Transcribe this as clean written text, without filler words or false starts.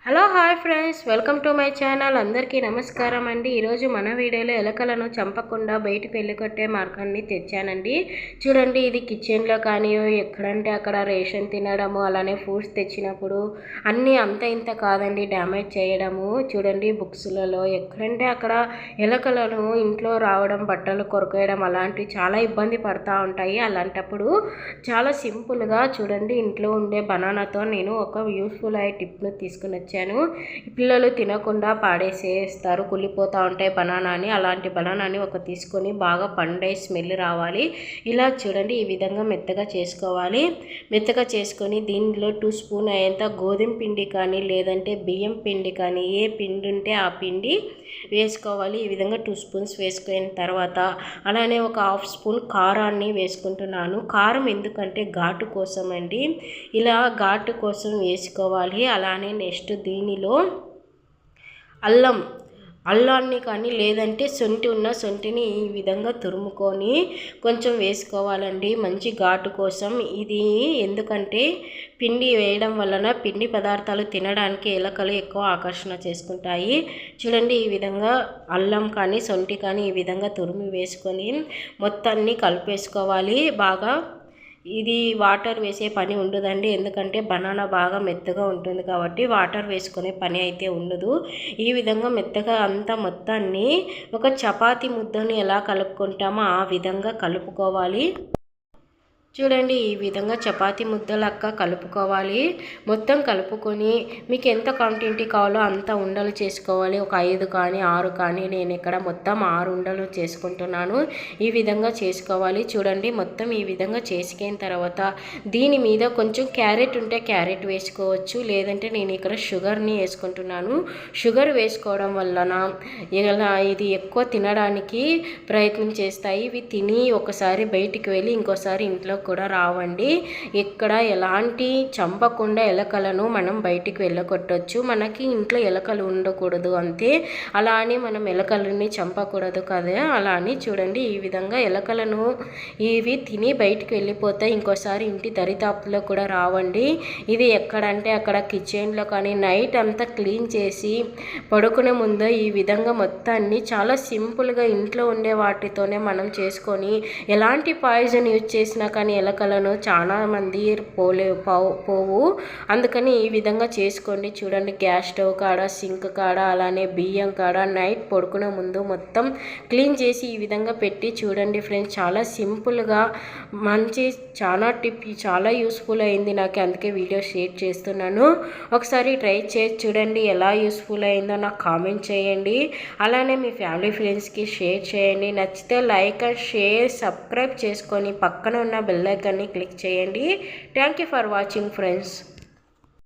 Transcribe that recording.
Hello hi friends, welcome to my channel. అందరికీ నమస్కారం అండి. ఈరోజు మన వీడియోలో ఎలకలను చంపకుండా బయటికి వెళ్ళికొట్టే మార్గాన్ని తెచ్చానండి. చూడండి, ఇది కిచెన్లో కానీ ఎక్కడంటే అక్కడ రేషన్ తినడము, అలానే ఫ్రూట్స్ తెచ్చినప్పుడు అన్నీ అంత ఇంత కాదండి డ్యామేజ్ చేయడము. చూడండి, బుక్స్లలో ఎక్కడంటే అక్కడ ఎలకలను ఇంట్లో రావడం, బట్టలు కొరకేయడం అలాంటివి చాలా ఇబ్బంది పడుతూ ఉంటాయి. అలాంటప్పుడు చాలా సింపుల్గా చూడండి, ఇంట్లో ఉండే బనానాతో నేను ఒక యూస్ఫుల్ అయ్యే టిప్ను తీసుకుని వచ్చాను. పిల్లలు తినకుండా పాడేసేస్తారు, కుళ్ళిపోతూ ఉంటాయి బనానాని. అలాంటి బనానాని తీసుకొని బాగా పండే స్మెల్ రావాలి. ఇలా చూడండి, ఈ విధంగా మెత్తగా చేసుకోవాలి. మెత్తగా చేసుకొని దీనిలో 2 స్పూన్ అయ్యేంత గోధుమ పిండి కానీ లేదంటే బియ్యం పిండి కానీ ఏ పిండి ఉంటే ఆ పిండి వేసుకోవాలి. ఈ విధంగా 2 స్పూన్స్ వేసుకున్న తర్వాత అలానే ఒక 1/2 స్పూన్ కారాన్ని వేసుకుంటున్నాను. కారం ఎందుకంటే ఘాటు కోసం అండి, ఇలా ఘాటు కోసం వేసుకోవాలి. అలానే నెక్స్ట్ దీనిలో అల్లాన్ని కానీ లేదంటే శొంఠిని ఈ విధంగా తురుముకొని కొంచెం వేసుకోవాలండి, మంచి ఘాటు కోసం. ఇది ఎందుకంటే పిండి వేయడం వలన పిండి పదార్థాలు తినడానికి ఎలకలు ఎక్కువ ఆకర్షణ చేసుకుంటాయి. చూడండి, ఈ విధంగా అల్లం కానీ శొంఠి కానీ ఈ విధంగా తురిమి వేసుకొని మొత్తాన్ని కలిపేసుకోవాలి బాగా. ఇది వాటర్ వేసే పని ఉండదండి, ఎందుకంటే బనానా బాగా మెత్తగా ఉంటుంది కాబట్టి వాటర్ వేసుకునే పని అయితే ఉండదు. ఈ విధంగా మెత్తగా అంతా మొత్తాన్ని ఒక చపాతీ ముద్దను ఎలా కలుపుకుంటామో ఆ విధంగా కలుపుకోవాలి. చూడండి, ఈ విధంగా చపాతీ ముద్దలక్క కలుపుకోవాలి. మొత్తం కలుపుకొని మీకు ఎంత క్వాంటిటీ కావాలో అంత ఉండలు చేసుకోవాలి. ఒక 5 కానీ 6 కానీ, నేను ఇక్కడ మొత్తం 6 ఉండలు చేసుకుంటున్నాను. ఈ విధంగా చేసుకోవాలి. చూడండి, మొత్తం ఈ విధంగా చేసుకున్న తర్వాత దీని మీద కొంచెం క్యారెట్ ఉంటే క్యారెట్ వేసుకోవచ్చు, లేదంటే నేను ఇక్కడ షుగర్ని వేసుకుంటున్నాను. షుగర్ వేసుకోవడం వలన ఇది ఎక్కువ తినడానికి ప్రయత్నం చేస్తాయి. ఇవి తిని ఒకసారి బయటికి వెళ్ళి ఇంకోసారి ఇంట్లో కూడా రావండి. ఇక్కడ ఎలాంటి చంపకుండా ఎలకలను మనం బయటికి వెళ్ళగొట్టవచ్చు. మనకి ఇంట్లో ఎలకలు ఉండకూడదు అంతే, అలా అని మనం ఎలకలని చంపకూడదు కదా. అలా అని చూడండి, ఈ విధంగా ఎలకలను ఇవి తిని బయటికి వెళ్ళిపోతాయి, ఇంకోసారి ఇంటి దరిదాపులో కూడా రావండి. ఇది ఎక్కడంటే అక్కడ కిచెన్లో కానీ నైట్ అంతా క్లీన్ చేసి పడుకునే ముందు ఈ విధంగా మొత్తాన్ని చాలా సింపుల్గా ఇంట్లో ఉండే వాటితోనే మనం చేసుకొని ఎలాంటి పాయిజన్ యూజ్ చేసినా కానీ ఎలకలను చాలా మంది పోవు. అందుకని ఈ విధంగా చేసుకోండి. చూడండి, గ్యాస్ స్టవ్ కాడ, సింక్ కాడ, అలానే బియ్యం కాడ నైట్ పడుకునే ముందు మొత్తం క్లీన్ చేసి ఈ విధంగా పెట్టి చూడండి ఫ్రెండ్స్, చాలా సింపుల్గా మంచి చాలా టిప్, చాలా యూస్ఫుల్ అయింది నాకు, అందుకే వీడియో షేర్ చేస్తున్నాను. ఒకసారి ట్రై చేసి చూడండి, ఎలా యూస్ఫుల్ అయిందో నాకు కామెంట్ చేయండి. అలానే మీ ఫ్యామిలీ ఫ్రెండ్స్కి షేర్ చేయండి. నచ్చితే లైక్ అండ్ షేర్, సబ్స్క్రైబ్ చేసుకొని పక్కన ఉన్న బెల్ ఐకాన్ని క్లిక్ చేయండి. Thank you for watching friends.